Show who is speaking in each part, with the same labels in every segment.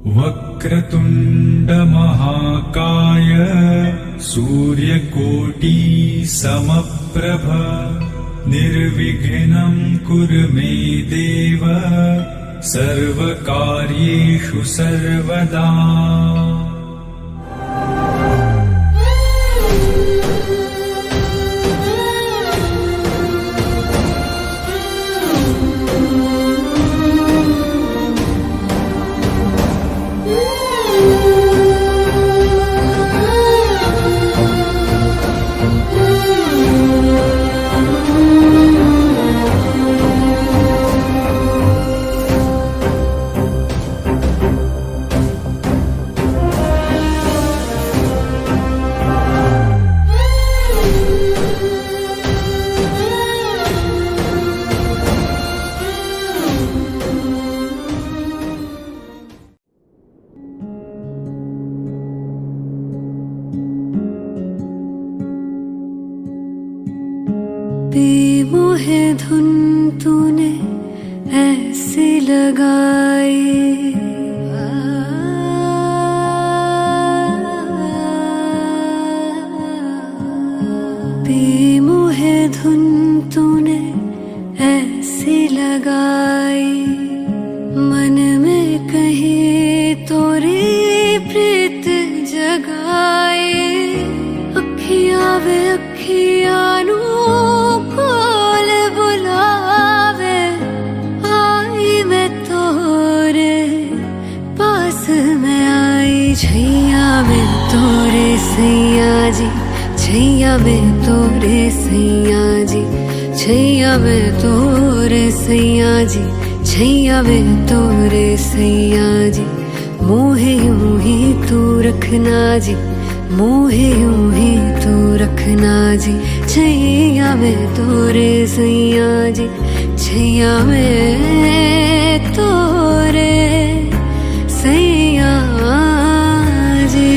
Speaker 1: वक्रतुण्ड महाकाय सूर्यकोटि समप्रभ निर्विघ्नं कुरु मे देव सर्वकार्येषु सर्वदा।
Speaker 2: बेमोहे धुन तूने ऐसी लगाई, बेमोहे धुन तूने ऐसी लगाई, मन में कहीं तोरी प्रीत जगाए। अखियां वे अखियां नू कोल बुलावे, आई मैं तोरे पास में आई। छैया में तोरे सैया जी, छैया में तोरे सैया जी, छैया में तोरे सैया जी, छैया में तोरे सैया जी। मोहे यूं ही तू रखना जी, मोहे यूं ही तू रखना जी। छैया में तोरे सैया जी, छैया में तोरे सैया जी।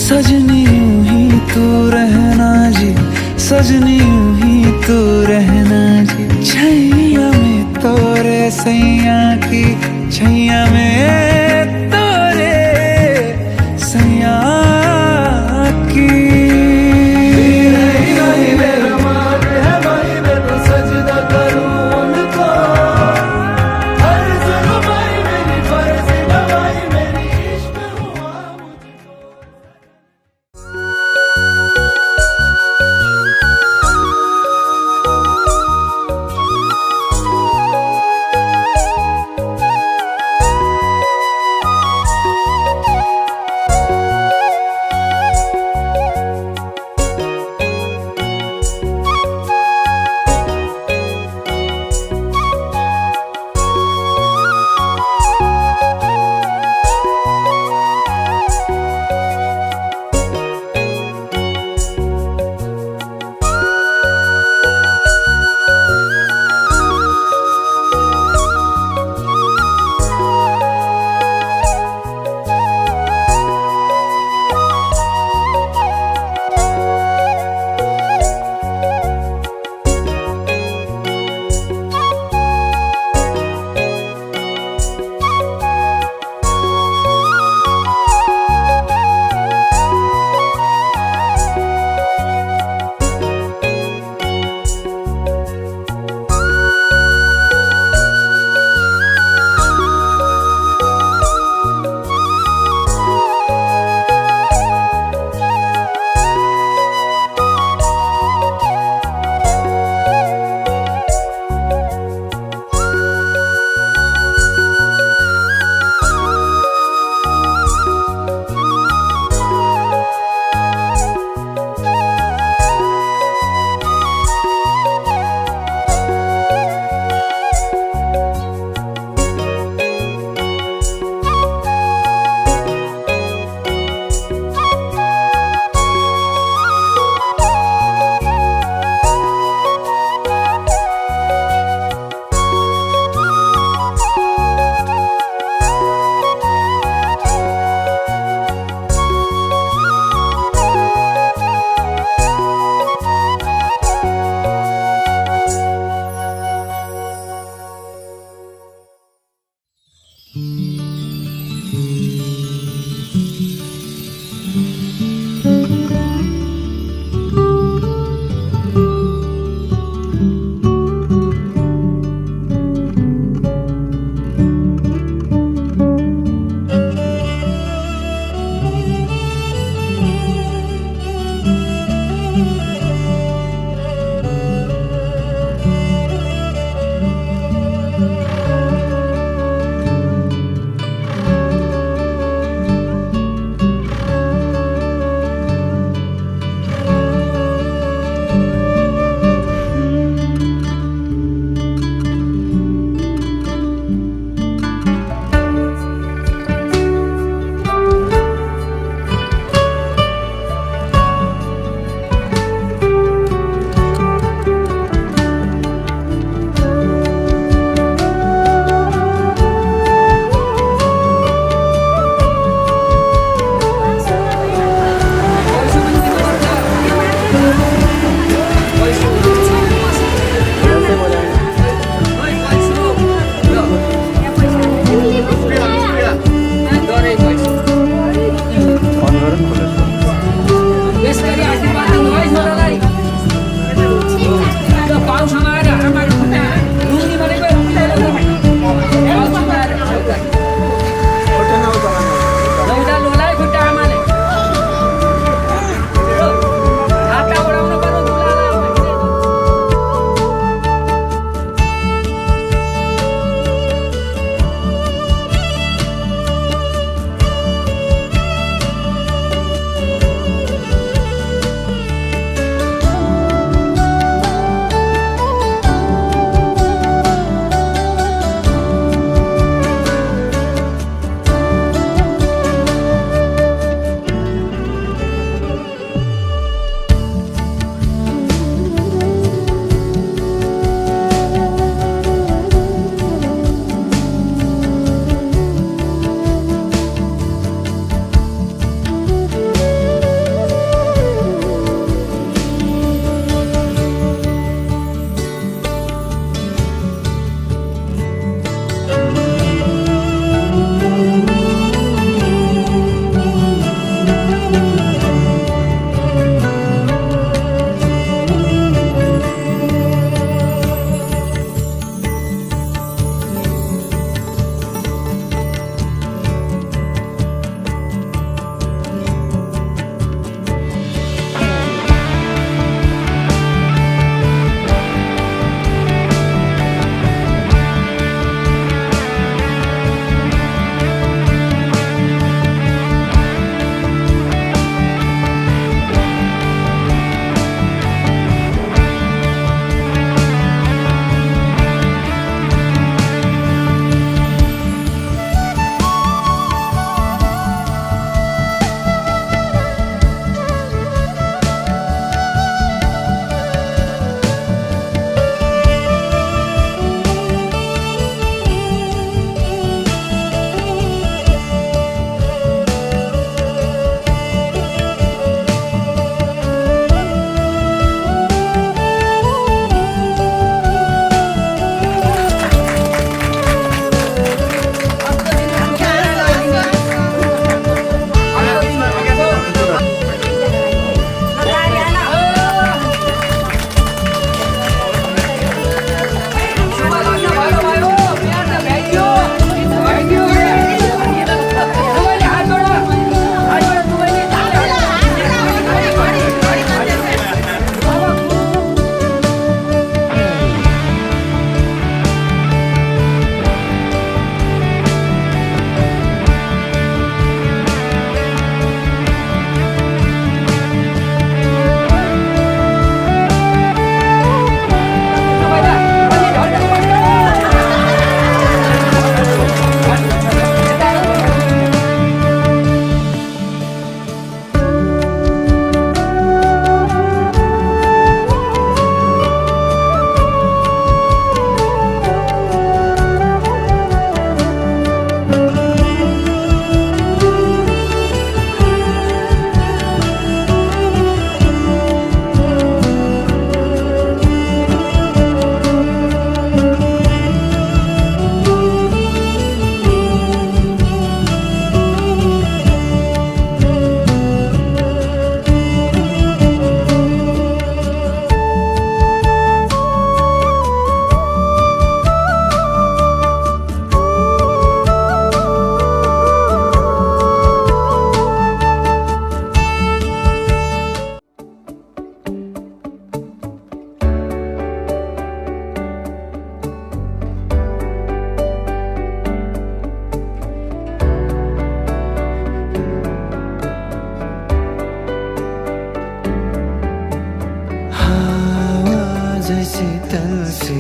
Speaker 3: सजनी यूं ही तू रहना जी, सजनी यूं ही तू रहना जी। छैया में तोरे सैया की, छैया में तोरे सैया की।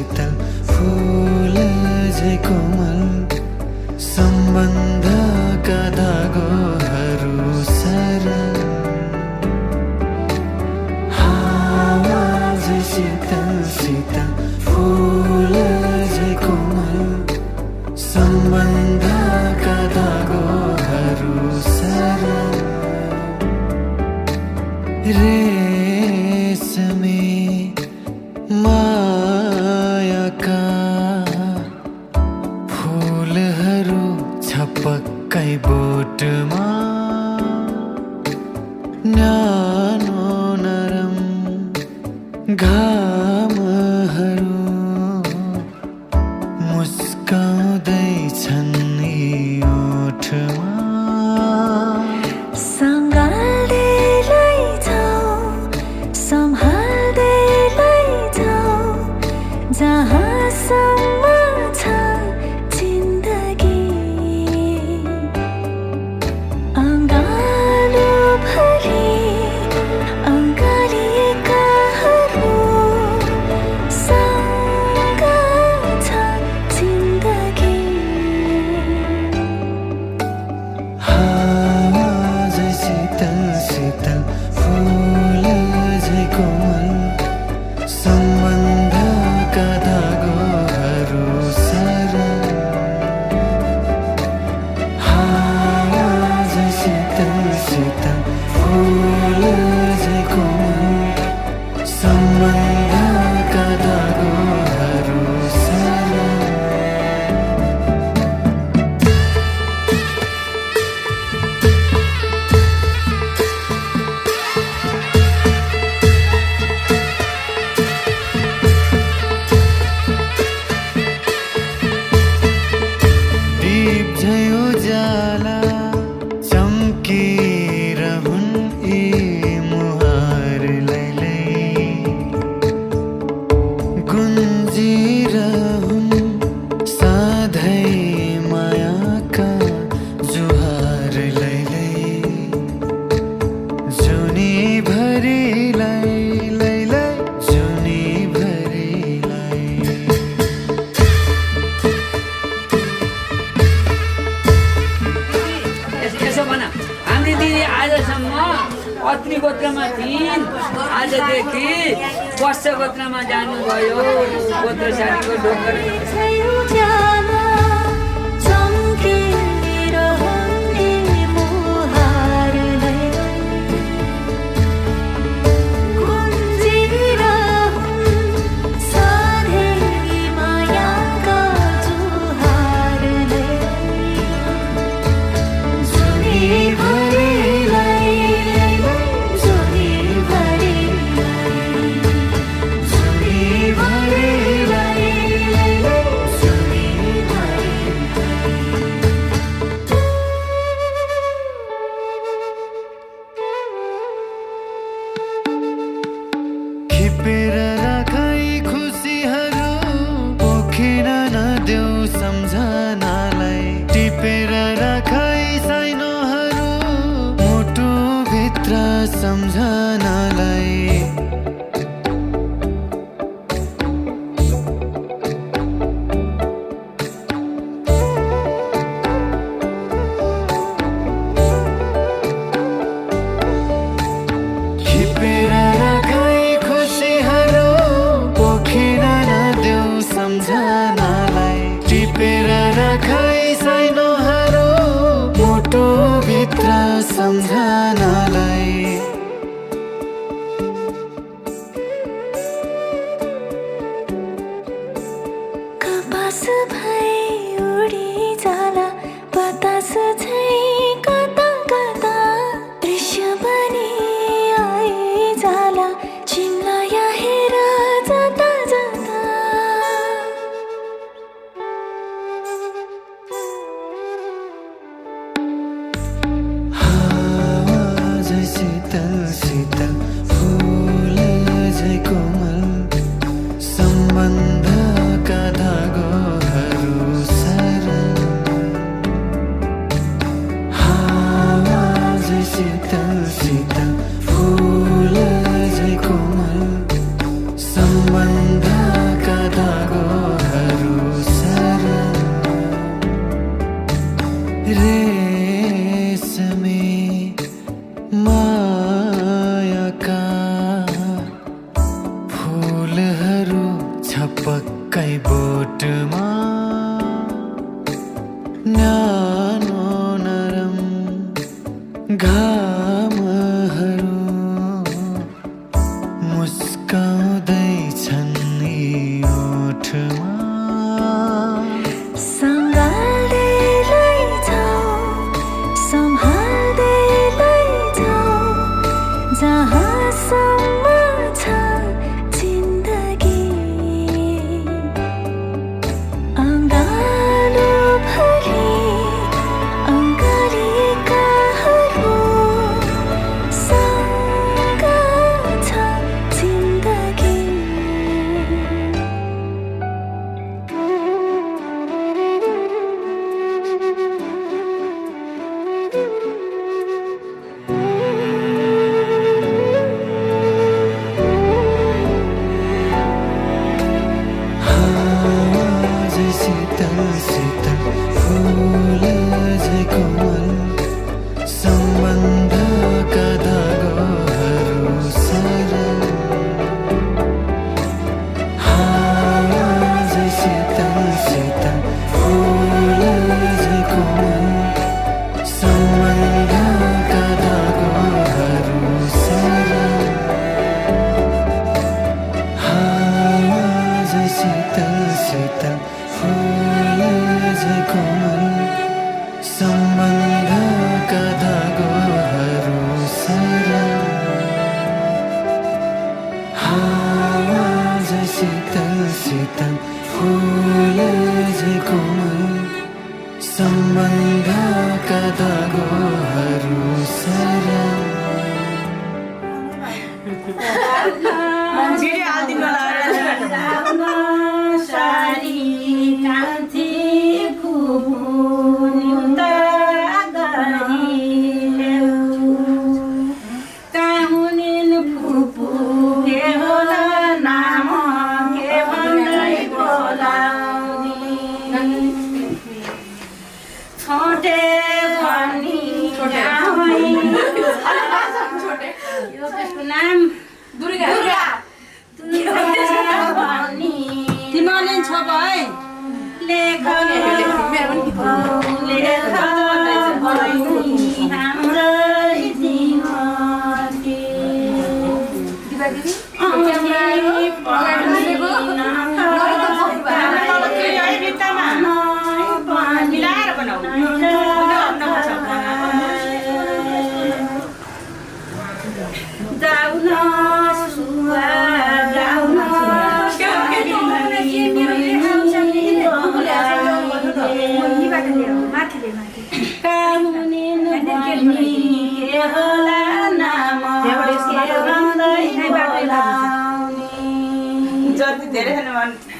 Speaker 3: शीतल फूल झै कोमल सम्बन्धका धागोहरू सरल हावा झै शीतल शीतल फूल झै कोमल सम्बन्धका धागोहरू सरल रेशमी मायाका फूलहरू छपक्कै बोटमा न्यानो नरम घामहरू मुस्काउँदैछन् यी ओठमा
Speaker 2: सँगाल्दै लैजाऊ सम्हाल्दै लैजाऊ जहाँसम्म छ जिन्दगी अँगालोभरि अँगालिएकाहरू सँग छ जिन्दगी
Speaker 3: हावा झै शीतल शीतल फूल झै कोमल सम्बन्धका धागोहरू सरल हावा झै शीतल शीतल फूल झै कोमल सम्बन्धका धागोहरू सरल दीप झै उज्याला चम्किरहुन् यी मुहार लैलै गुन्जिरहुन् सधैँ मायाका जुहार लैलै जुनीभरिलाई लैलै जुनीभरिलाई
Speaker 4: यसो भन हाम्रो दिदी आजसम्म अत्रि गोत्रमा थिइन् आजदेखि वर्ष गोत्रमा जानुभयो गोत्रशालीको ढोकर
Speaker 2: उज्याला चम्किरहने मुहार गुन्जिरहुन् सधैँ मायाका जुहार जुनीभरिलाई
Speaker 3: खिपेर राखै खुसीहरू पोखिन नदेऊ सम्झनालाई टिपेर राखै साइनोहरू मुटुभित्र सम्झनालाई खिपेर राखै खुसीहरू पोखिन नदेऊ सम्झनालाई टिपेर राखै साइनोहरू मुटुभित्र सम्झनालाई
Speaker 2: कपास भई उडी जाला बतास झै कता कता दृश्य बनी आई जाला चिन्लाया हेर जता जता
Speaker 3: हावा झै शीतल शीतल फूल झै कोमल सम्बन्धका धागोहरू बोटमा न्यानो नरम घामहरू मुस्काउँदैछन् यी ओठमा
Speaker 2: सँगाल्दै लैजाऊ सम्हाल्दै लैजाऊ जहाँसम्म छ जिन्दगी अङ्गालो भरि अङ्गालिकाहरू सँग छ जिन्दगी
Speaker 3: झै शीतल शीतल फूल झै कोमल सम्बन्धका धागोहरू सरल झै शीतल शीतल फूल झै कोमल सम्बन्धका धागोहरू सरल झै शीतल शीतल फूल झै कोमल सम्बन्धका धागोहरू सरल झै शीतल शीतल फूल झै कोमल सम्बन्धका धागोहरू सरल
Speaker 5: सारी कान्ति फुपुन्युता गरिलेऊ काहुनिन फुपु के होला नाम के भन्दै बोलाउने छोटे भनी यो त्यसको नाम दुर्गा भनी तिमीले छ भाइ लेख हाम्रै दिमागी जाउन सुवा जाउन कामुनिन भनी के होला नाम के भन्दै बोलाउने
Speaker 6: जति धेरै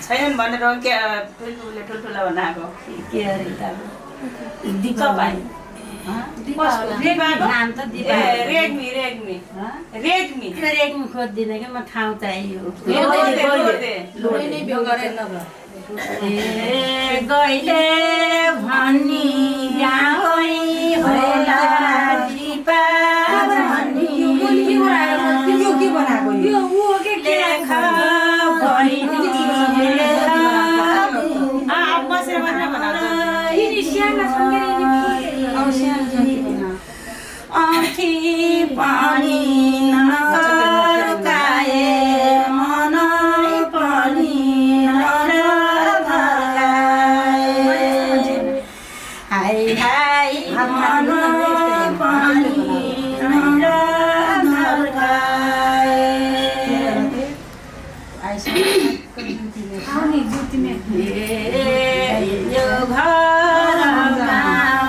Speaker 6: छैनन् भनेर के ठुल्ठुला भन्न आएको
Speaker 5: के अरे त दिपा भाइ नाम त दिपा
Speaker 6: रेडमी
Speaker 5: खोजिदिन कि म ठाउँ चाहियो गइले भनी गाउँ होला दिपा भनी लेख औँठी पानी नकाए मनै पनि हाय हाय मन पनि यो घरमा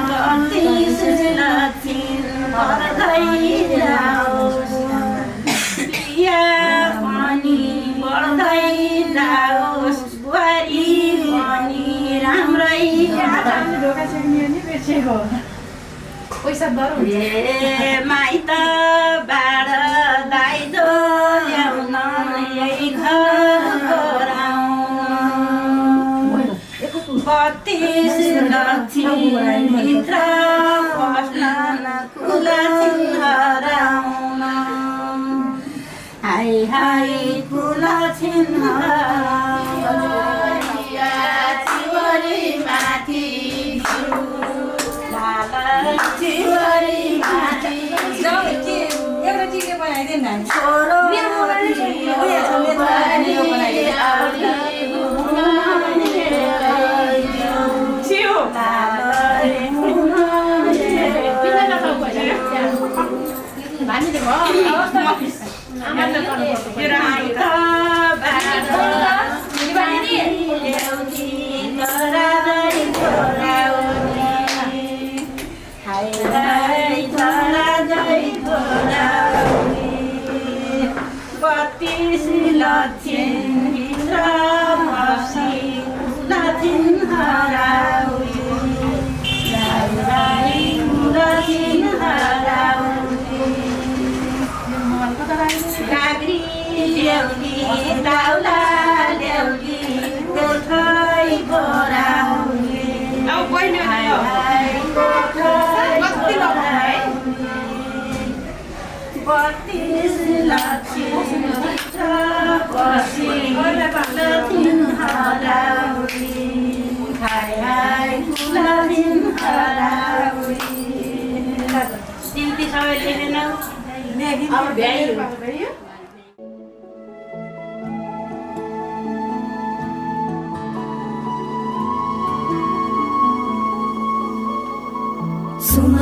Speaker 5: गति सुलक्षिन भर्दै जाओस् बिहा पनि बढ्दै जाओस् बुहारी पनि राम्रै माइत बाड दाइजो ल्याउन यही घर बत्तीस लक्ष्मीभित्र पस्न कुलछिन हराउन हाय हाय कुलछिन हराउन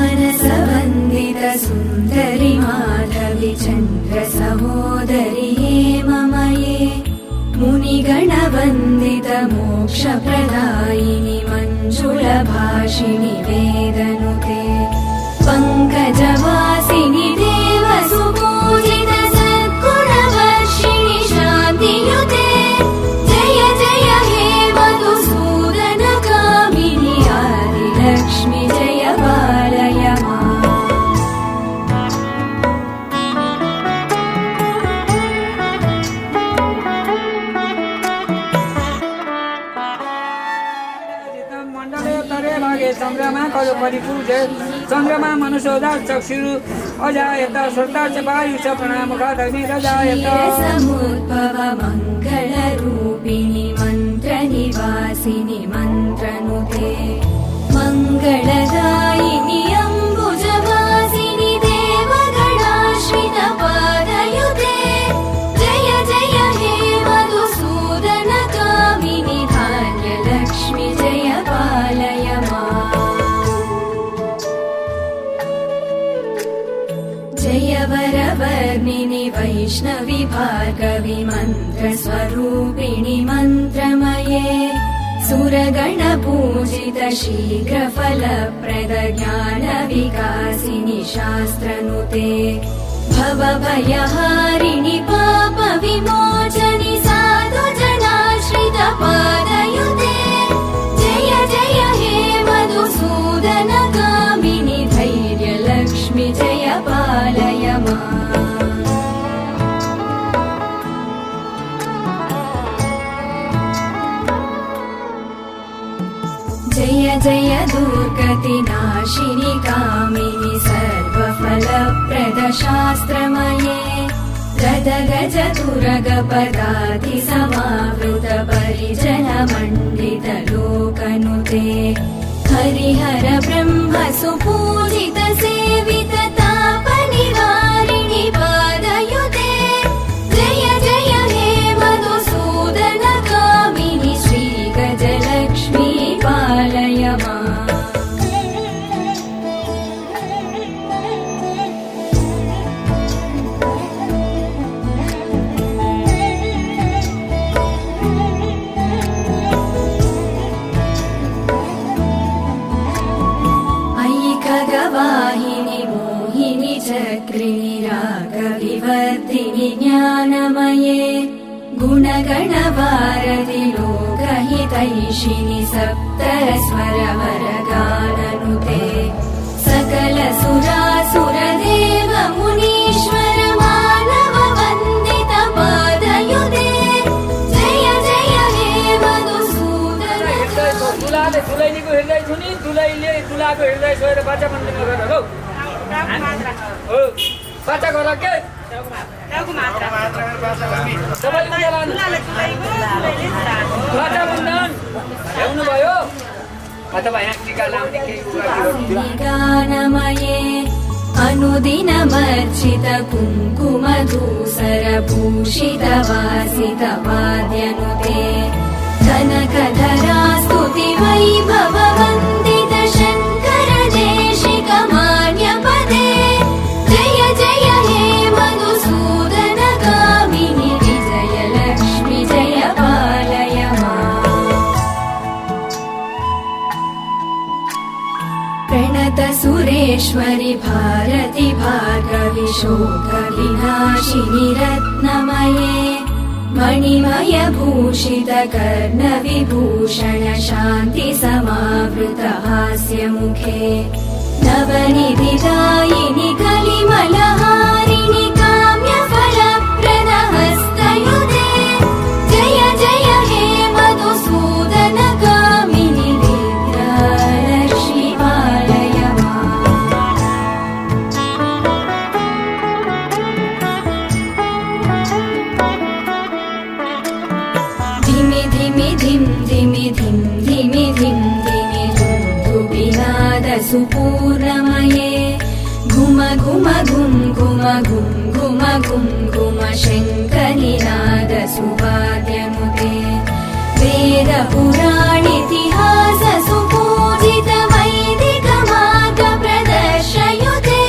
Speaker 2: सुमनसवन्दित सुन्दरि माधवि चन्द्र सहोदरि हेममये मुनिगणवन्दित मोक्षप्रदायिनि मञ्जुलभाषिणि वेदनुते पङ्कजवासिनि देवसुपूजित सद्गुणवर्षिणि शान्तियुते जय जय हे मधुसूदन कामिनि आदिलक्ष्मि जय पालय माम्।
Speaker 4: चन्द्रमा करो परिपूजे चन्द्रमा मनुष्योदा चक्षुरु अजायत श्रद्धा च वायु च प्रणाम गाधनि रजायत
Speaker 2: समुद्भव मङ्गल रूपिणि मन्त्र निवासिनि मन्त्रनुते मङ्गलदायिनि अम्बुजवासिनि देवगणाश्रित पादयुते जय जय हे मधुसूदन कामिनि धान्यलक्ष्मि जय पालय माम्। जय वरवर्णिनि वैष्णवि भार्गवि मन्त्रस्वरूपिणि मन्त्रमये सुरगणपूजित शीघ्रफलप्रद ज्ञानविकासिनि शास्त्रनुते भवभयहारिणि पापविमोचनि साधुजनाश्रित पादयुते जय जय हे मधुसूदन कामिनि धैर्यलक्ष्मि जय पालय माम्। जय जय दुर्गतिनाशिनि कामिनि सर्वफलप्रद शास्त्रमये गदगज तुरगपदाति समावृत परिजनमण्डित लोकनुते हरिहर ब्रह्म सुपूजित सेवित तापनिवारिणि पादयुते जय जय हे मधुसूदन कामिनि श्रीगजलक्ष्मी पालय माम्। अयि खगवाहिनि मोहिनि चक्रिणि रागविवर्धिनि ज्ञानमये गुणगणवारधि लोकहितैषिणि सप्तस्वरवरगाननुते सकल सुरासुरदेव मुनीश्वर मानव वन्दित पादयुते जय जय हे मधुसूदन
Speaker 4: दुलाले दुलैनीको हृदय छुनी दुलैले दुलाको हृदय छोएर बाचा मन्दिर गर हो हो बाचा गर के बाचा बन्धन ल्याउनु भयो अथवा यहाँ टीका लाउने केही
Speaker 2: गानमये अनुदिनमर्चित कुङ्कुमधूसर भूषित वासित वाद्यनुते कनकधरा स्तुति वैभव वन्दित शङ्कर देशिक मान्यपदे जय जय हे मधुसूदन कामिनि सुरेश्वरि भारति भार्गवि शोकविनाशिनि रत्नमये मणिमय भूषित कर्णविभूषण शान्ति समावृत हास्यमुखे नवनिधिदायिनि कलिमलहारिणि काम्यफलप्रद हस्तयुते जय जय हे मधुसूदन कामिनि विद्यालक्ष्मि पालय माम्। धिमि धिमि धिं धिमि धिं धिमि धिं धिमि धुबिनाद सुपूर्णमये घुम घुम घुं घुम घुं घुम घुं घुम शङ्खनिनाद सुवाद्यनुते वेद पुराणितिहास सुपूजित वैदिक मार्ग प्रदर्शयुते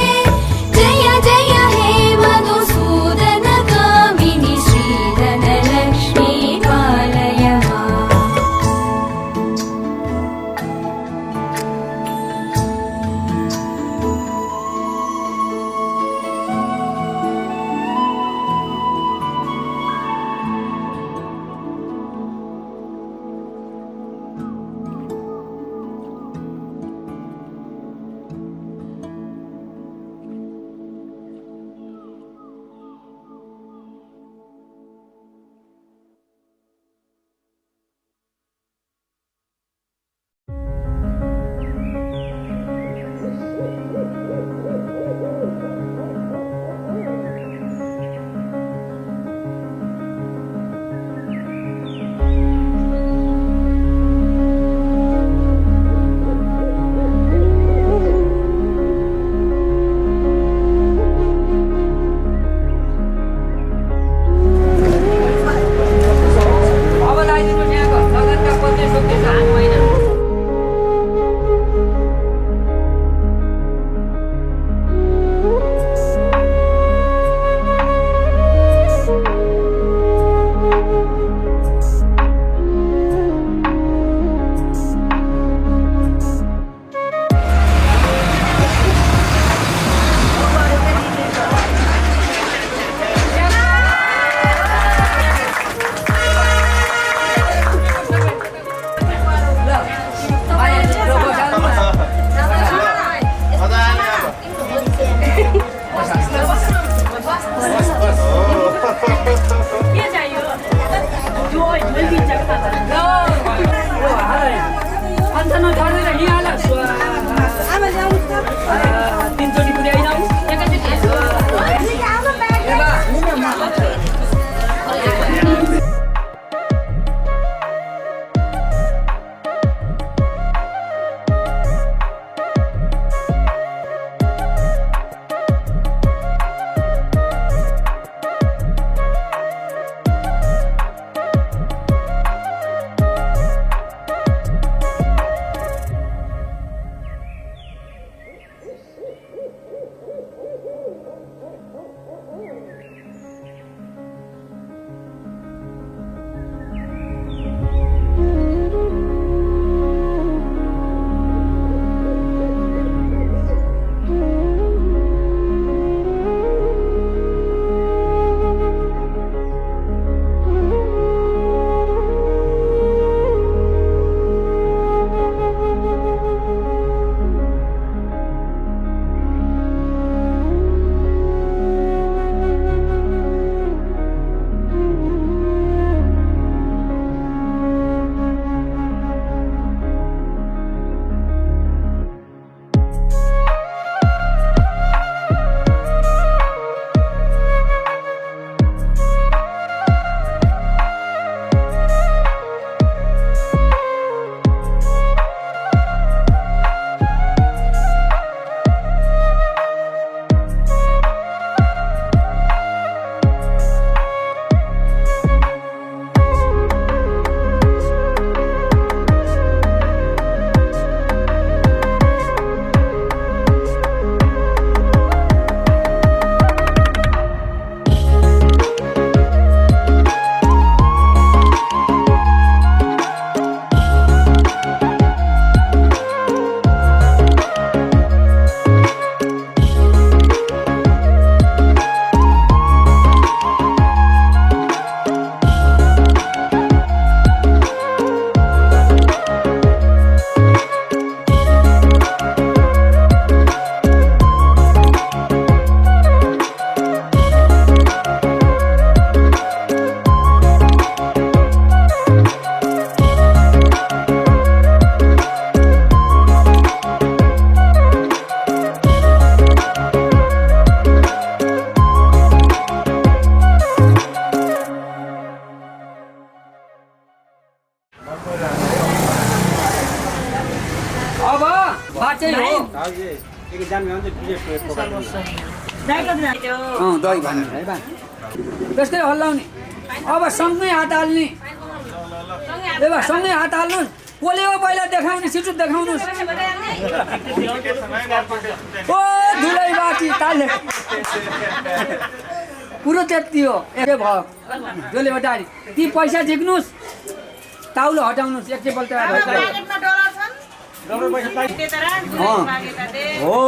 Speaker 2: जय जय हे मधुसूदन कामिनि श्रीधनलक्ष्मी पालय माम्।
Speaker 4: चाहिँ हो दही भन्नु है बा त्यस्तै हल्लाउने अब सँगै हात हाल्ने ए बा सँगै हात हाल्नु कसले हो पहिला देखाउने छिटो देखाउनुहोस् ओ धुलै बाटी ताले पुरो त्यति हो के भयो जसले हटारि ती पैसा झिक्नुहोस् ताउलो हटाउनुहोस् एकैपल्ट हो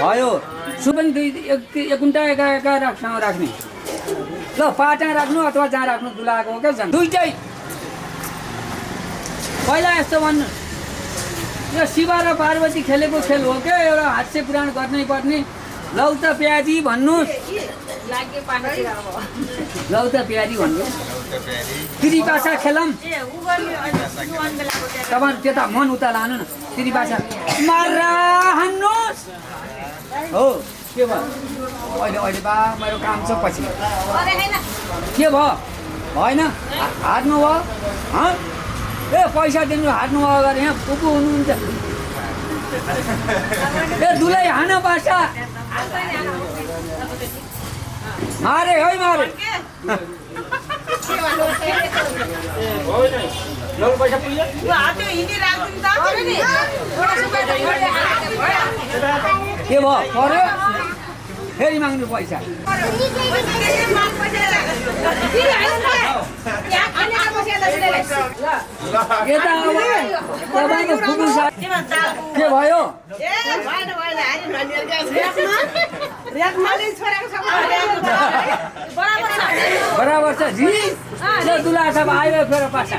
Speaker 4: भयो सुपन दुई एक कुन्टा एका ठाउँ राख्ने ल पाटा राख्नु अथवा जहाँ राख्नु दुलाएको हो क्या झन् दुइटै पहिला यस्तो भन्नु यो शिव र पार्वती खेलेको खेल हो क्या एउटा हास्य पुराण गर्नै पर्ने लौ त प्याजी भन्नुहोस् लौ त प्याजी भन्नु त्रिभाषा खेलौँ तपाईँ त्यता मन उता लानु न त्रिभाषा मारा हान्नुहोस् हो के भयो अहिले अहिले बा मेरो काम छ पछि के भयो भएन हार्नु भयो ए पैसा दिनु हार्नु भयो अगाडि यहाँ पुपु हुनुहुन्छ ए दुलै हान बासा मारे है मारे के भयो पर्यो फेरि माग्नु पैसा यता अब तपाईँको फुपू के भयो बराबर छ जी दुला सब आयो फेरि पासा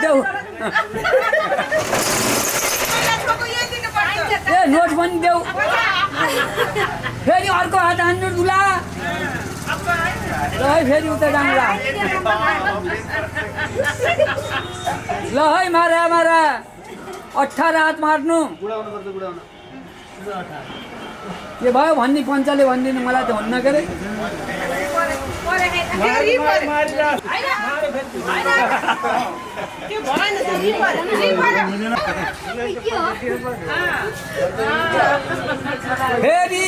Speaker 4: देऊ ए नोट पनि देऊ फेरि अर्को हात हान्नु दुला ल है फेरि उता जानुला ल है मारा मारा 18 हात मार्नु के भयो भन्ने पञ्चले भनिदिनु मलाई त भन्न के अरे फेरि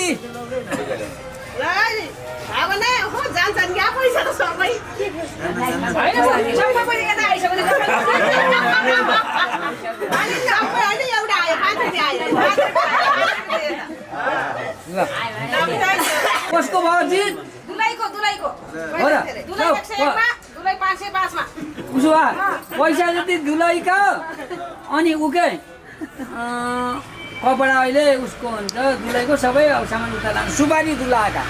Speaker 4: कसको भयो जित उसो भए पैसा जति दुलैको अनि उकै कपडा अहिले उसको हुन्छ दुलैको सबै अब सामान उता लानु सुपारी दुलाएका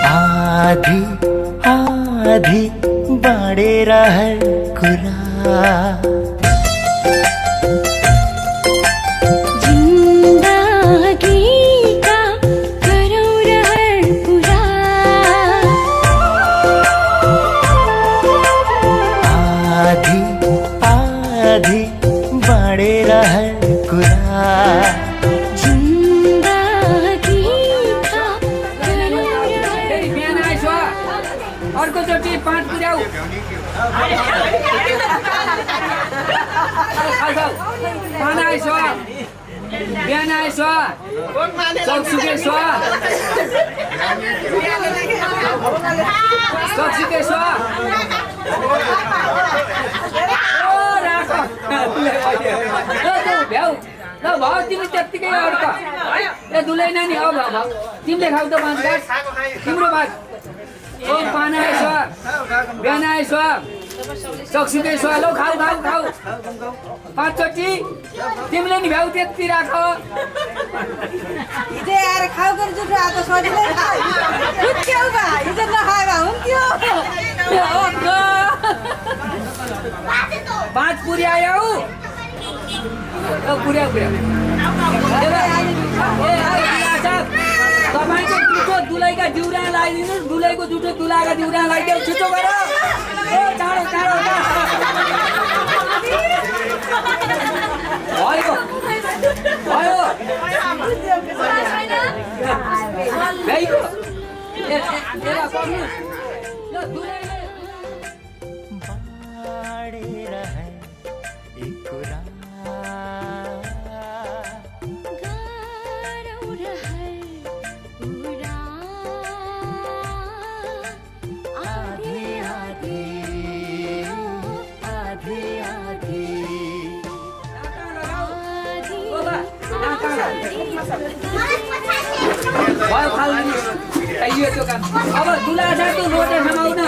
Speaker 3: आधी आधी बाँडेर हर कुरा
Speaker 2: जिन्दगीका गरौँ रहर पुरा
Speaker 3: आधी आधी बाँडेर हर कुरा
Speaker 4: अर्कोचोटि 5 पुर्याउ बिहान आइस चौकसुके भ्याउ ल भाउ तिमी त्यत्तिकै अड्क ए दुलै नानी हो भाउ तिमीले खाऊ त 5 घाट तिम्रो भाग ओ पाना आइस बिहान आइस चक्सीकै स्वाद हो खाऊ खाऊ खाऊ 5 चोटि तिमीले नि भ्याउ त्यति राख
Speaker 5: हिजो आएर खाऊ गरेर जुठो आएको सजिलै हुन्थ्यो बा हिजो नखाए भए हुन्थ्यो
Speaker 4: 5 पुरी आयो पुर्या तपाईँको जुठो दुलैका दिउरा लगाइदिनुहोस् दुलैको जुठो दुलाका दिउरा लगाइदेऊ छिटो गर चाँडो भयो भ्याइको
Speaker 3: बाडेर है एक कुरा
Speaker 2: गारौ रहर पुरा आधे आधे आधे आधे
Speaker 4: भयो खाल्नु चाहियो त्यो काम अब दुला छ त्यो लोटे समाउन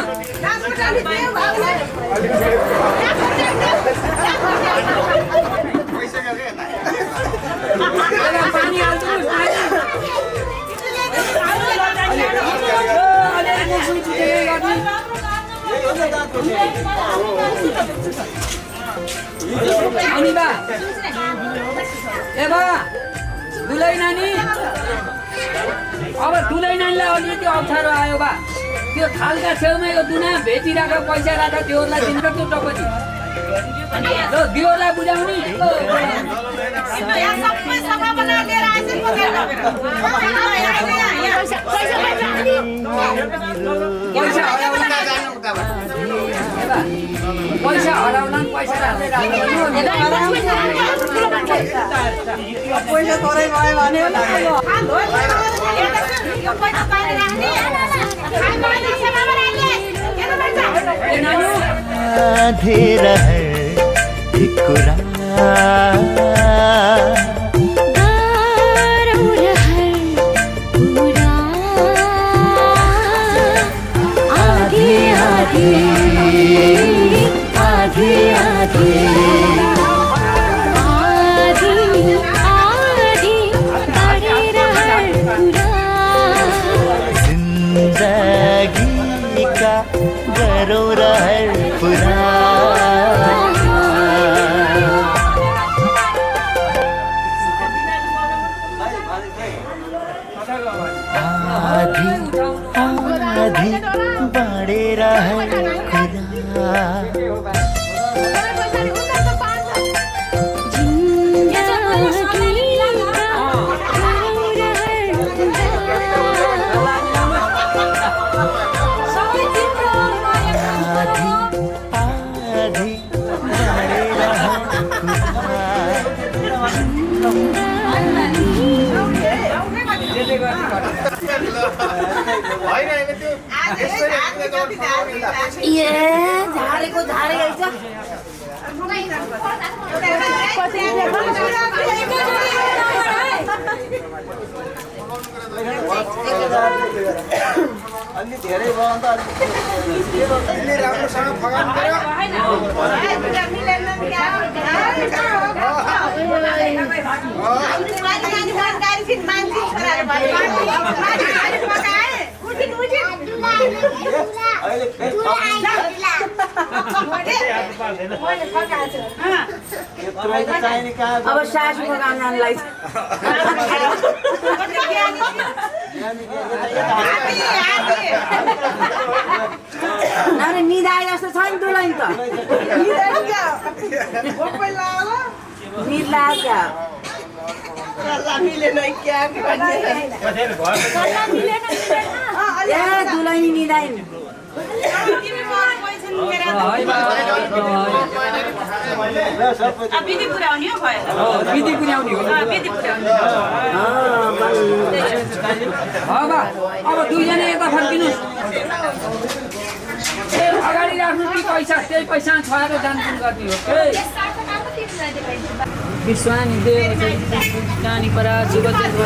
Speaker 4: पानी हाल्नुहोस् अनि बा ए बा दुलै नानी अब दुलै नानीलाई अलिकति अप्ठ्यारो आयो बा त्यो थालका छेउमा यो दुना भेटिराख पैसा राख दियोरलाई दिन्छ त्यो टपटी ल दियोरलाई बुझाउने पैसा हराउन पैसा राख्दै
Speaker 5: पैसा थोरै भयो भने
Speaker 3: आधेर है एक कुरा
Speaker 2: गारौ रहर पुरा आधे आधे आधे आधे
Speaker 3: जिंदगी का गरौ रहर पुरा आधी आधी बाडेर है कुरा
Speaker 5: झारेको झारे
Speaker 7: अलि धेरै भयो अन्त अलि राम्रोसँग फगाउनु पर्यो
Speaker 5: अब सासूको कामलाई निधाए जस्तो छ नि दुलैन त दुलैनी निधाइन
Speaker 6: विधि पुर्याउने हो भयो
Speaker 4: विधि पुर्याउने हो
Speaker 6: विधि पुर्याउने
Speaker 4: अब दुईजना यता फर्किनुहोस् अगाडि राख्नु कि पैसा त्यही पैसा छएर दानपुन गर्ने हो विश्वानी देव जानी परा जीवचन्द्र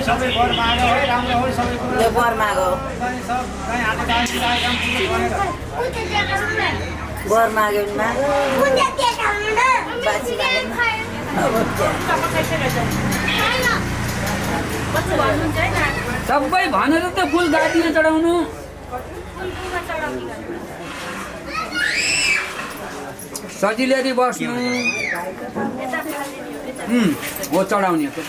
Speaker 7: सबै वर माग है राम्रो हो सबै कुरा
Speaker 6: यो बर मागो
Speaker 7: पनि सब कहीँ हाते गाडी काम भनेर
Speaker 6: बर माग्यो भने मागो बासी
Speaker 4: सबै भनेर त फुल गाडीमा चढाउनु सजिलै बस्नु हो चढाउने हो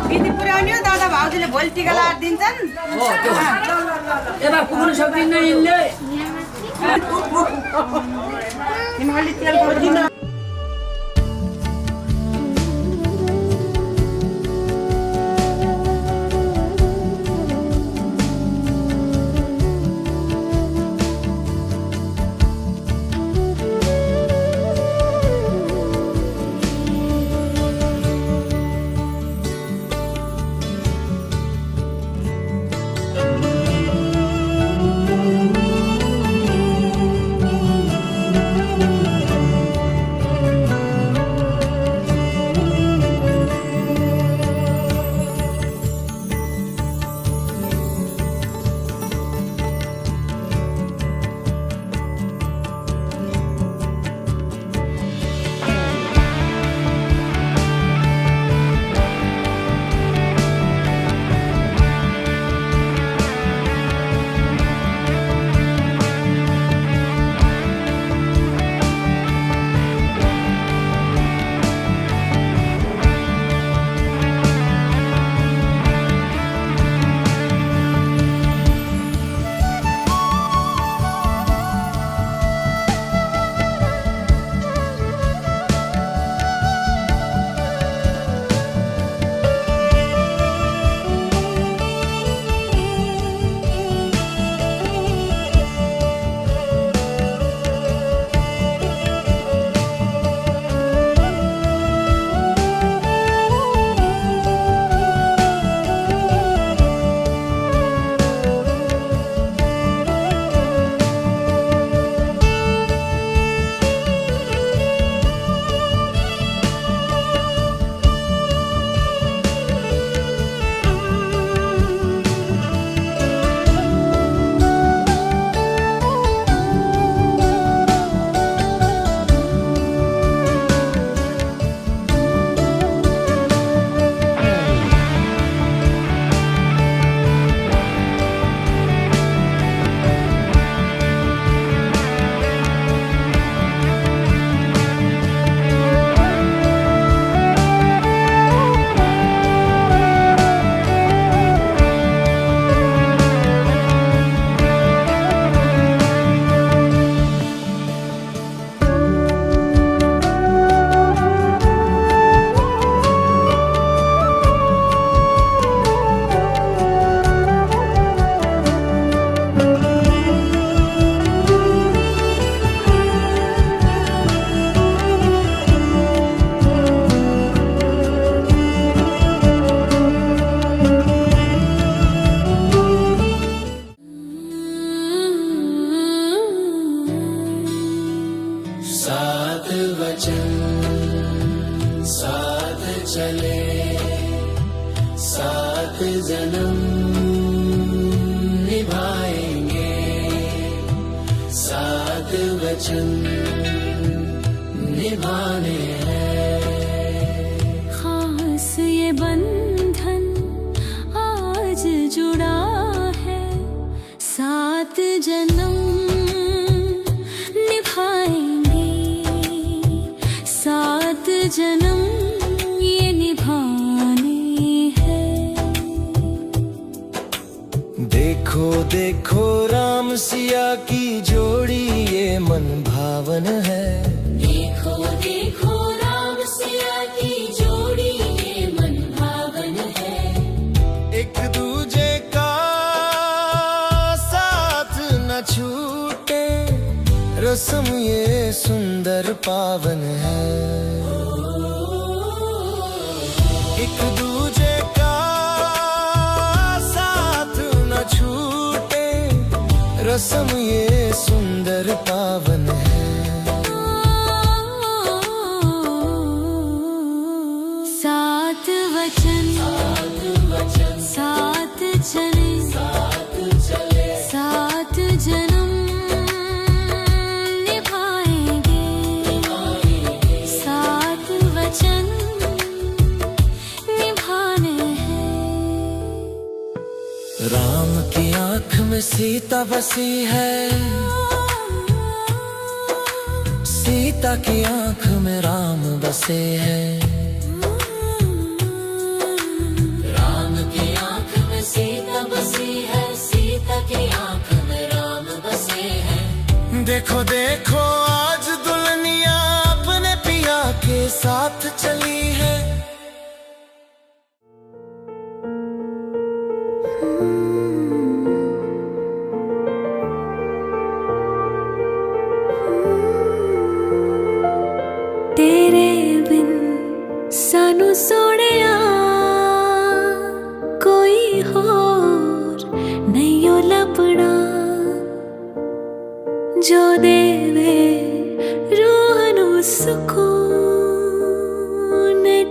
Speaker 5: बिदी पुर्याउने हो दादा भाउजूले भोलि टिका लगाएर दिन्छन्
Speaker 4: एबा पुग्नु सक्दिन यिनले
Speaker 5: हिमाली तेल गर्दिन
Speaker 8: साथ चले सात जन्म निभाएंगे सात वचन निभाने हैं।
Speaker 2: खास ये बंधन आज जुड़ा है, सात जन्म निभाएंगे सात जन्म ये निभाने हैं।
Speaker 8: देखो देखो राम सिया की जोड़ी ये मन भावन है।
Speaker 2: देखो देखो राम सिया की जोड़ी ये मन भावन है।
Speaker 8: एक दूजे का साथ न छूटे रस्म ये सुंदर पावन है। एक दूजे का साथ न छूटे रस्म ये सुंदर पावन है।
Speaker 2: सात वचन सात चले सात जन्म निभाएंगे सात वचन निभाने हैं।
Speaker 8: राम की आंख में सीता बसी है, सीता की आंख में राम बसे हैं।
Speaker 2: राम की आंख में सीता बसी है, सीता की आंख में राम बसे हैं।
Speaker 8: देखो देखो आज दुल्हनिया अपने पिया के साथ चली है।
Speaker 2: तेरे बिन सानू सोड़िया कोई होर नहीं ओ लपड़ा, जो देवे रूह नू सुकून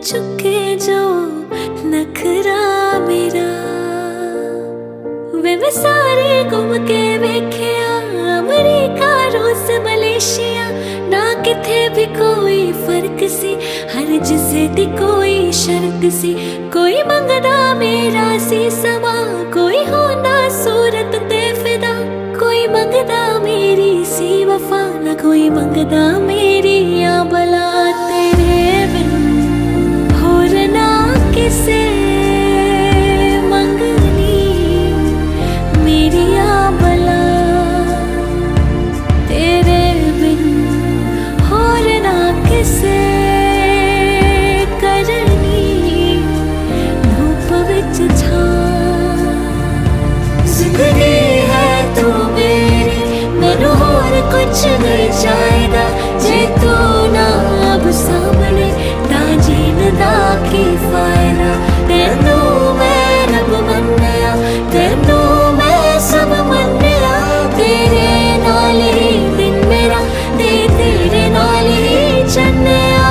Speaker 2: चुके जो नखरा मेरा। वे मैं सारे घूम के वेख्या अमरीका रूस मलेशिया, ना किथे भी कोई फर्क सी हर जिसे दी कोई शर्त सी। कोई मंगदा मेरा सी समा कोई होना सूरत ते फिदा, कोई मंगदा मेरी सी वफा ना कोई मंगदा मेरी या बला। तेरे बिन होर ना किसे मंगनी मेरी या बला। तेरे बिन होर ना किसे करनी धूप विच छां। जिंदगी है तू मेरी मैनू होर कुछ नहीं चाहिदा, जे तू ना अब सामने ता जीन दा की फायदा। तेनू मैं रब मन्निया तेनू मैं सब मन्निया, तेरे नाल ही दिन मेरा ते तेरे नाल ही चन्निया।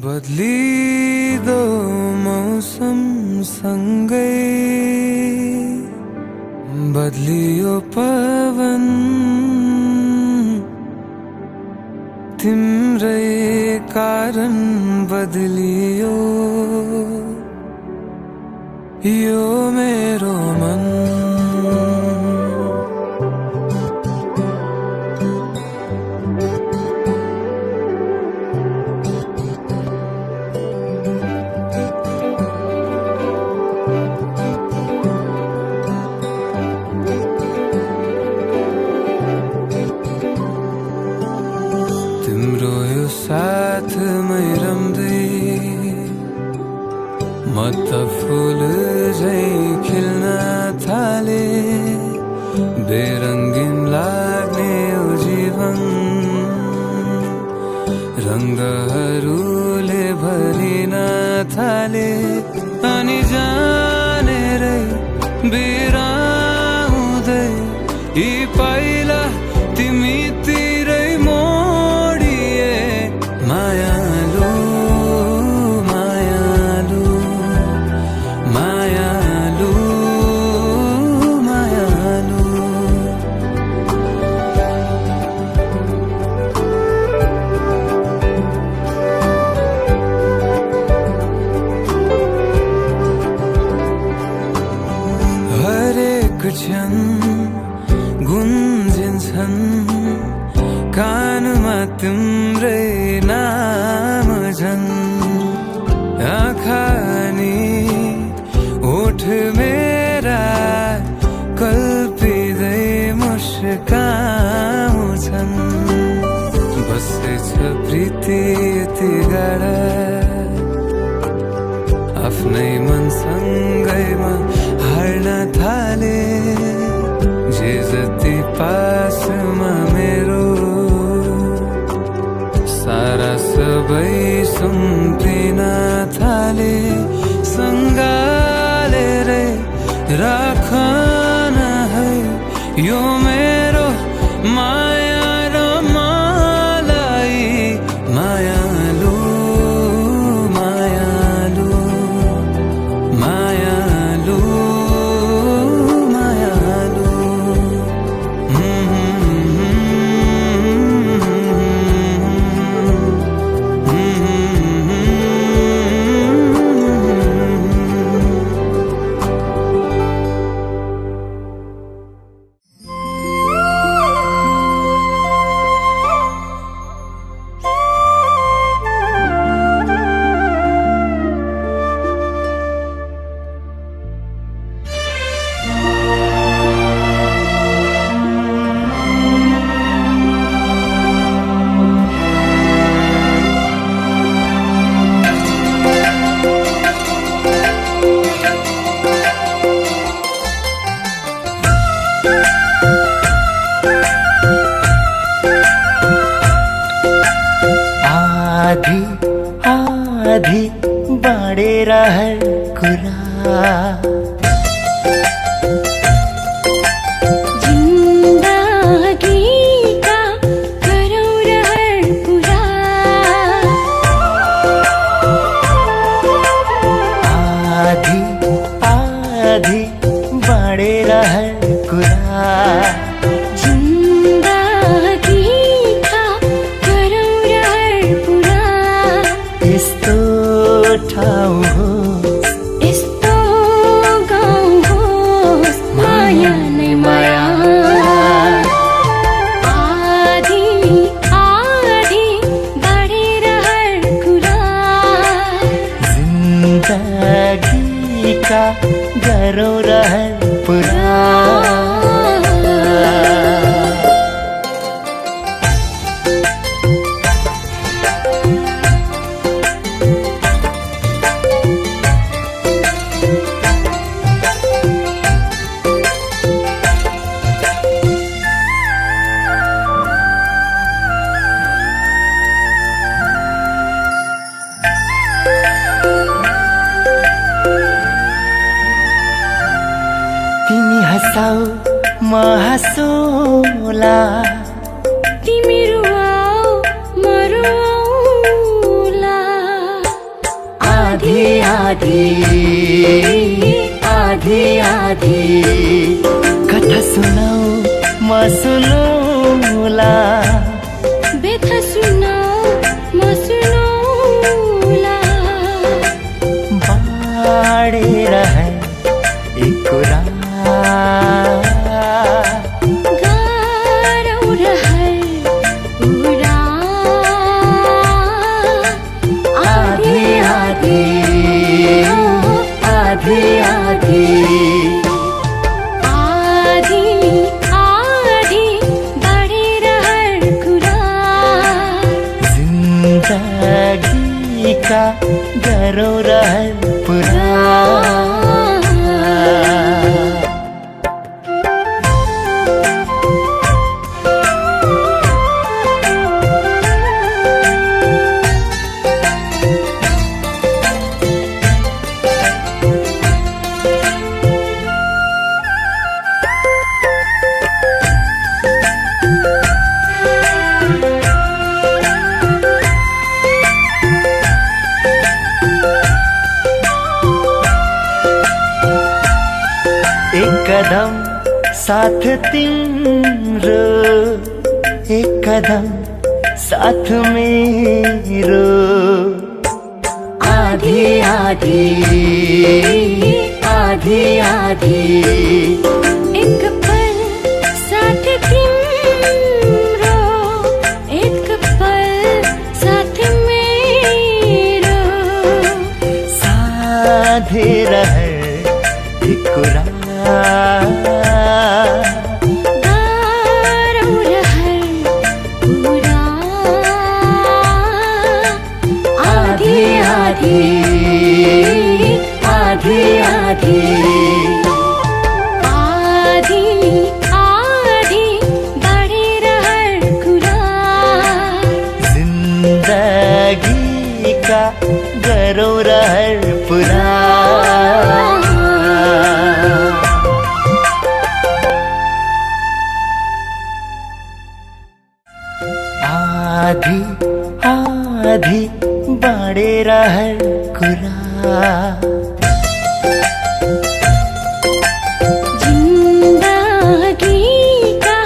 Speaker 8: बदली दो मौसम संगे बदलियो पवन, तिम्रे कारण बदलियो यो मेरो मन। तिम्रो यो साथ मै रम्दै म त फुल झै खिल्न थाले। बेरङ्गिन लाग्ने यो जीवन रङ्गहरूले भरिन थाले। अनि जानेरै बिराउँदै यी पाइला तिमी कानमा तिम्रै नाम झन् आँखा नि ओठ मेरा कल्पिँदै मुस्काउँछन् बसेछ प्रीति यति गाढा आफ्नै मनसँगैमा हार्न थाले जे जति पासमा मेरो सारा सबै सुम्पिन थाले सँगालेरै राखन है यो मेरो माया र मलाई मायालु मायालु मायालु मायालु
Speaker 3: आधी आधी बाँडेर हर कुरा
Speaker 2: जिन्दगीका गरौँ रहर कुरा
Speaker 3: आधी आधी बाँडेर हर कुरा
Speaker 2: जिन्दगीका गरौँ रहर कुरा
Speaker 3: यस्तो ठाउँ होस्
Speaker 2: यस्तो गाउँ होस् माया नै माया आधी आधी बढेर हर कुरा
Speaker 3: जिन्दगीका गरौँ रहर पुरा तिमी हँसाऊ म हाँसौला
Speaker 2: तिमी रुवाऊ म रुवाऊला
Speaker 3: आधी आधी आधी आधी कथा सुनाऊ म सुनौला
Speaker 2: व्यथा सुनाऊ म सुनाऊला
Speaker 3: बाँडेर है एक कुरा
Speaker 2: गरौँ रहर कुरा
Speaker 3: आधी आधी आधी आधी
Speaker 2: आधी आधी बढेर हर कुरा
Speaker 3: जिन्दगीका गरौँ रहर पुरा एक कदम साथ तिम्रो एक कदम साथ मेरो आधी आधी आधी आधी
Speaker 2: एक पल साथ तिम्रो
Speaker 3: कुरा
Speaker 2: गरौँ रहर पुरा आधी आधी आधी आधी आधी आधी बढेर हर कुरा
Speaker 3: जिन्दगीका गरौँ रहर पुरा आधी आधी बाँडेर हर कुरा
Speaker 2: जिन्दगीका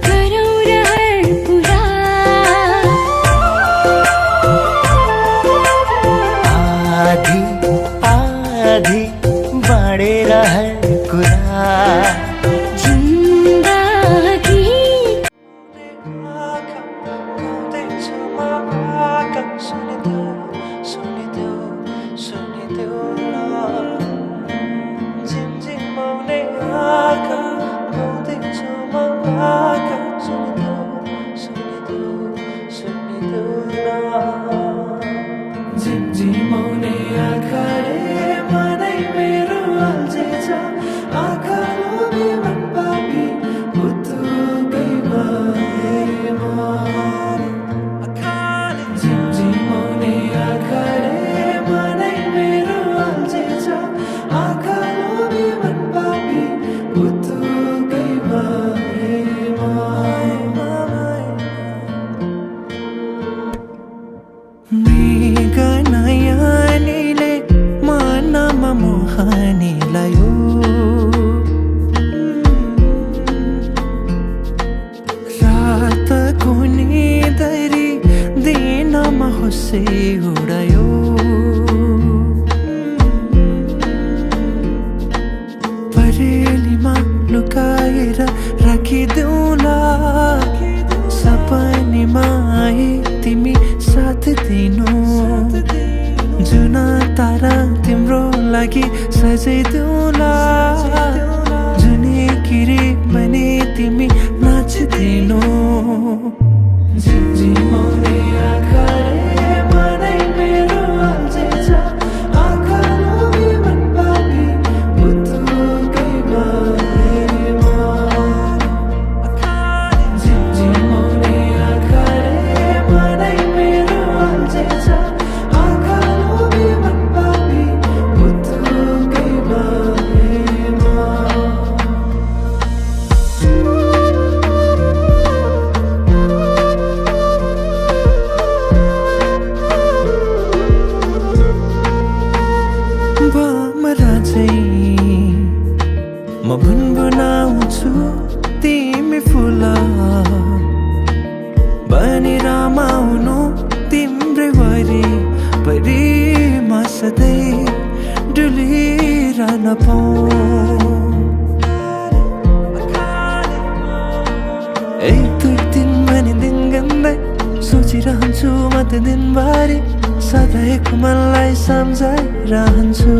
Speaker 2: गरौँ रहर पुरा
Speaker 3: आधी आधी बाँडेर हर कुरा
Speaker 2: जिन्दगी
Speaker 8: झिमझिमाउने आँखाले मनै मेरो अल्झेछ आँखा लोभी मन पापी पुतुकै भएमा झिमझिमाउने आँखाले मनै मेरो अल्झेछ आँखा लोभी मन पापी पुतुकै भएमा मृगनयनीले मनमा मोहनी लायो रातको निदरी दिनमा होसे उडायो परेलीमा लुकाएर राखिदेऊला सपनीमा आए तिमी साथ दिनु जुन तारा तिम्रो लागि सजाइदेऊला जुनै किरी भने तिमी नाचिदिनु झिमझिमाउने आँखाले मनै मेरो अल्झेछ आँखा लोभी मन पापी पुतुकै भएमा झिमझिमाउने आँखाले मनै मेरो अल्झेछ आँखा लोभी मन पापी पुतुकै भएमा भमरा चाहिँ म भुनभुनाउँछु तिमी फुल बनी रमाउनु तिम्रै वरि परिमा सधैँ डुलिरहन पाऊँ एक दुई दिन भने दिन गन्दै सोचिरहन्छु म त दिनभरि सधैँको मनलाई सम्झाइरहन्छु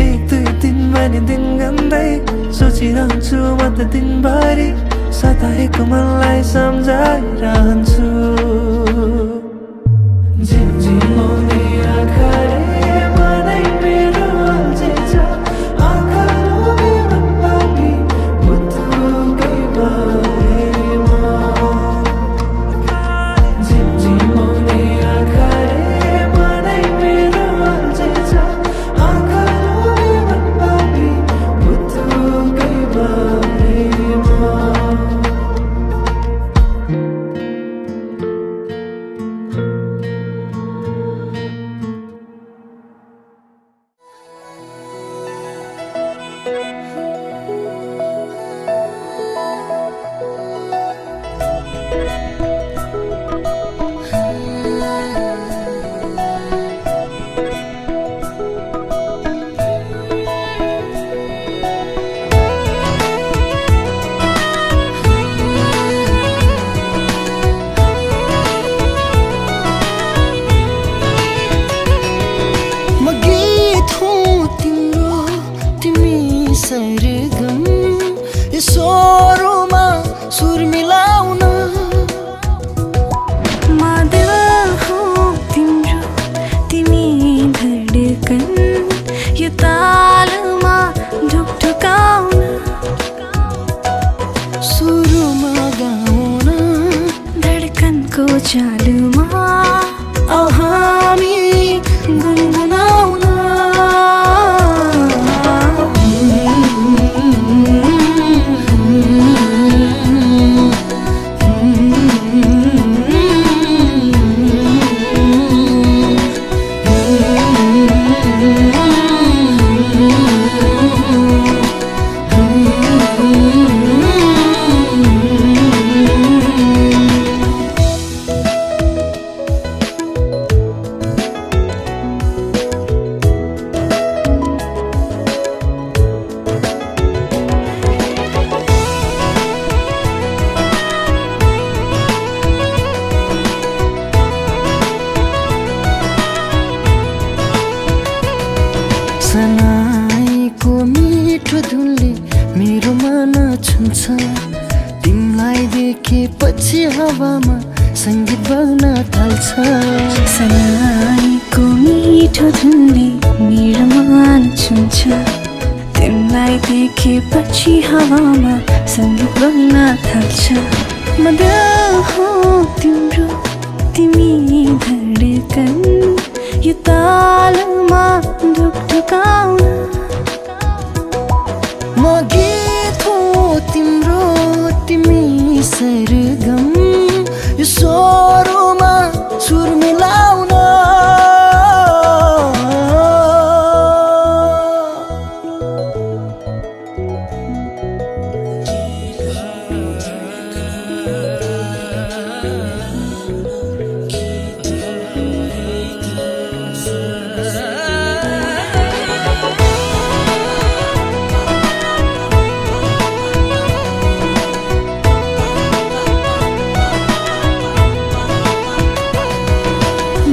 Speaker 8: एक दुई दिन भने दिन गन्दै सोचिरहन्छु म त दिनभरि सधैँको मनलाई सम्झाइरहन्छु झिमझिमाउने आँखाले मनै मेरो अल्झेछ आँखा लोभी मन पापी पुतुकै भएमा झिमझिमाउने आँखाले मनै मेरो अल्झेछ आँखा लोभी मन पापी पुतुकै भएमा
Speaker 2: चालुमा औ हामी गुनगुनाउन
Speaker 8: सनाईको मिठो धुनले मेरो मन छुन्छ तिमीलाई देखेपछि हावामा सङ्गीत बग्न थाल्छ
Speaker 2: सनाईको मिठो धुनले मेरो मन छुन्छ तिमीलाई देखेपछि हावामा सङ्गीत बग्न थाल्छ म दिल हो तिम्रो तिमी धडकन यो तालमा ढुकढुकाउन
Speaker 8: म गीत हो तिम्रो तिमी सरगम यो स्वरमा सुर मिलाउन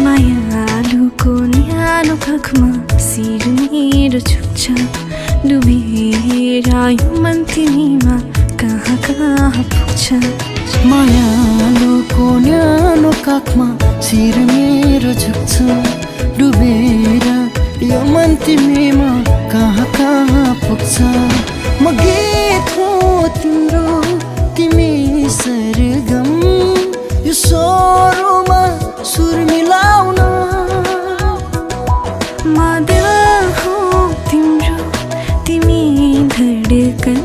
Speaker 2: मायालुको न्यानो काखमा शिर मेरो झुक्छ डुबेर यो मन तिमीमा कहाँ कहाँ पुग्छ
Speaker 8: मायालुको न्यानो काखमा शिर मेरो झुक्छ डुबेर यो मन तिमीमा कहाँ कहाँ पुग्छ म गीत हो तिम्रो तिमी सरगम यो स्वरमा सुर मिलाउन
Speaker 2: म दिल हो तिम्रो तिमी धडकन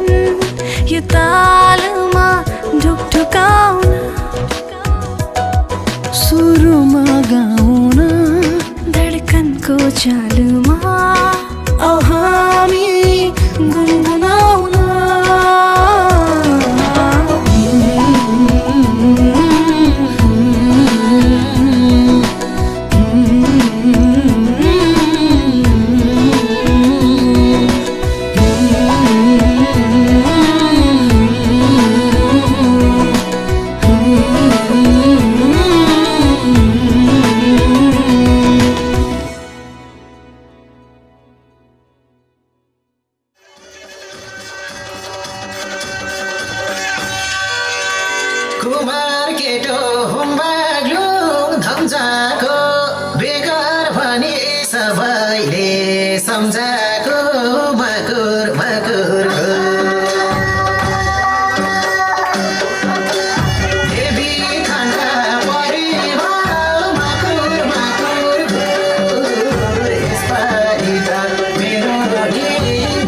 Speaker 2: यो तालमा ढुकढुकाउन
Speaker 8: सुरुमा गाउन
Speaker 2: धडकनको चालुमा
Speaker 8: औ हामी
Speaker 2: गुनगुनाउन
Speaker 3: कुमार केटो हुम्बाग्लुङ धम्जाको बेगर भनी सबैले सम्झाको मकुर मकुर देवी खण्डा परिवार मकुर मकुर यसपालि त मेरो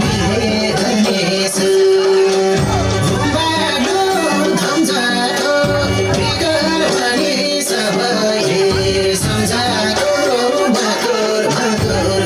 Speaker 3: बिहे गर्नेछु हुम्बाग्लुङ धम्जाको बेगर भनी सबैले सम्झाको मकुर मकुर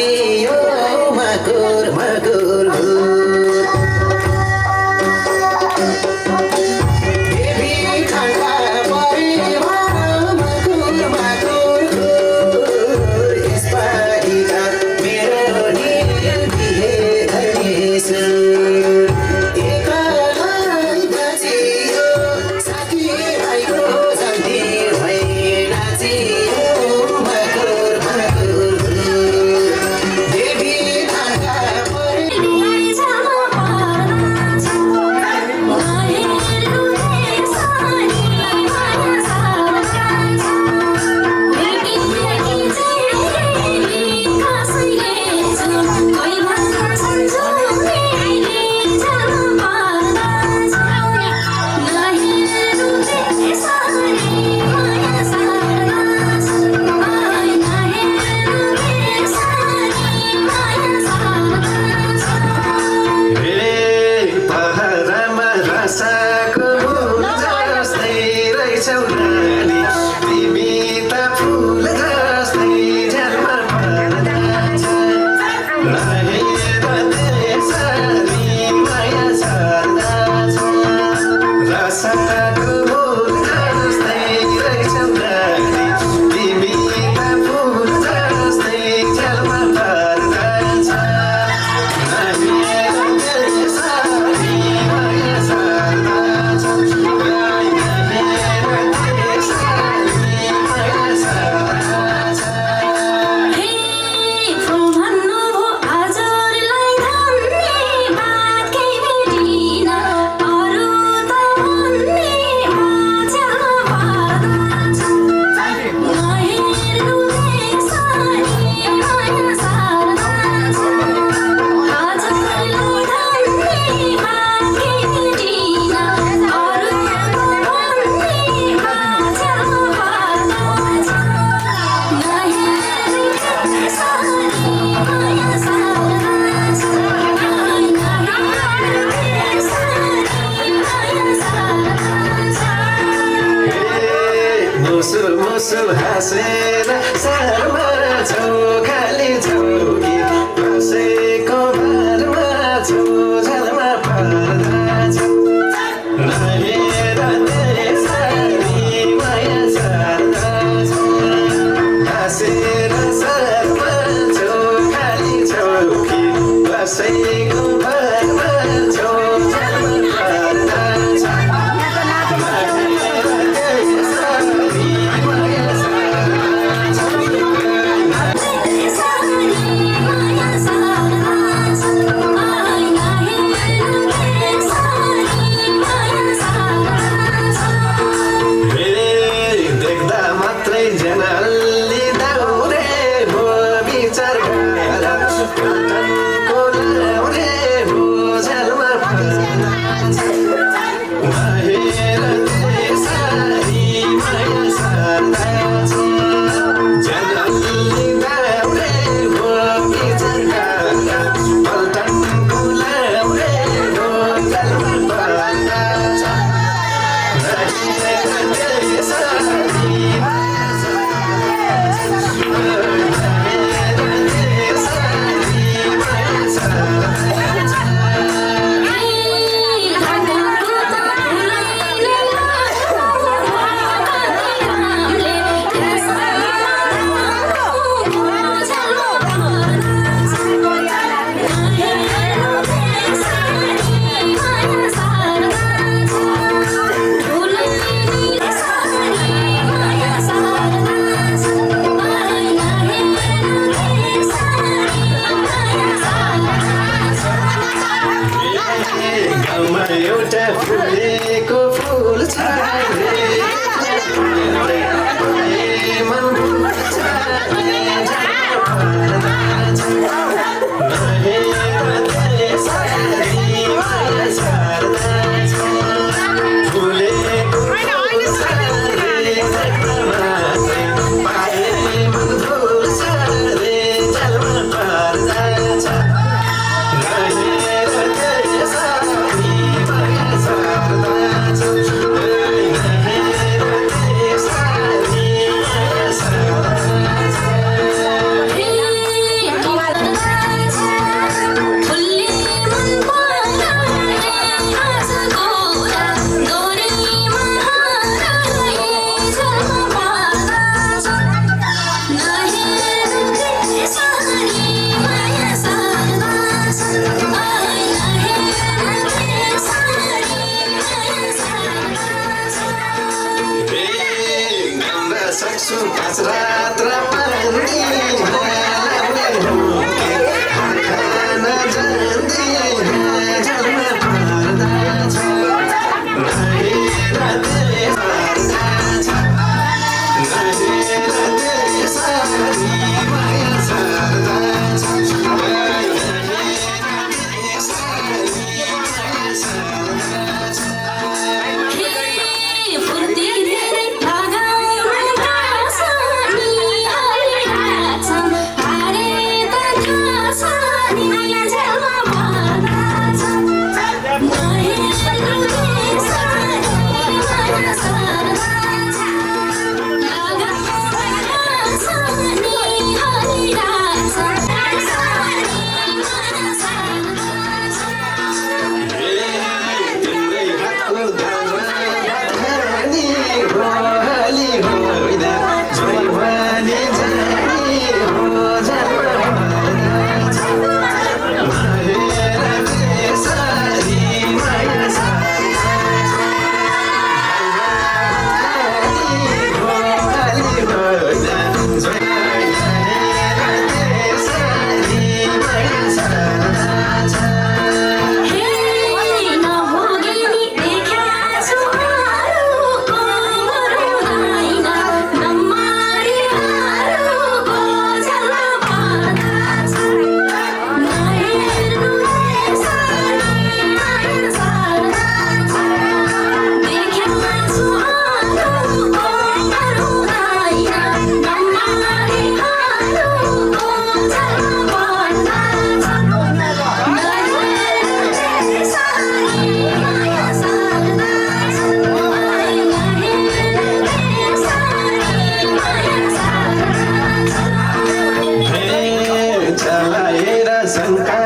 Speaker 3: नाचियो मकुर मकुर देवी खण्डा परिमा मकुर मकुर यसपालि त मेरो निम्ति हे धनेश मुसुल हाँसेर सहरमा छौ खाली छौ कि बसेको घरमा छौ झलमा पर्दा छौ नहेर त्यसरी माया सार्दा छौ हाँसेर सहरमा छौ खाली छौ कि बसेको घरमा छौ झलमा पर्दा छौ
Speaker 9: सक्छु काँच रात्र पानी मायालाई रोके खान जान्दै जलमा पर्दछ नहेर त्यसरी माया सर्दछ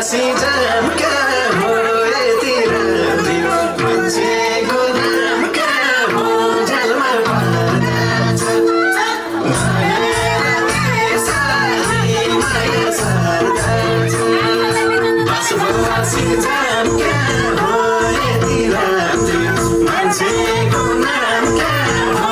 Speaker 9: बसी जाम क्या हो यति राम्री मान्छेको नाम क्या हो जलमा पर्दछ माया सर्दछ बसी जाम क्या हो यति राम्री मान्छेको नाम क्या हो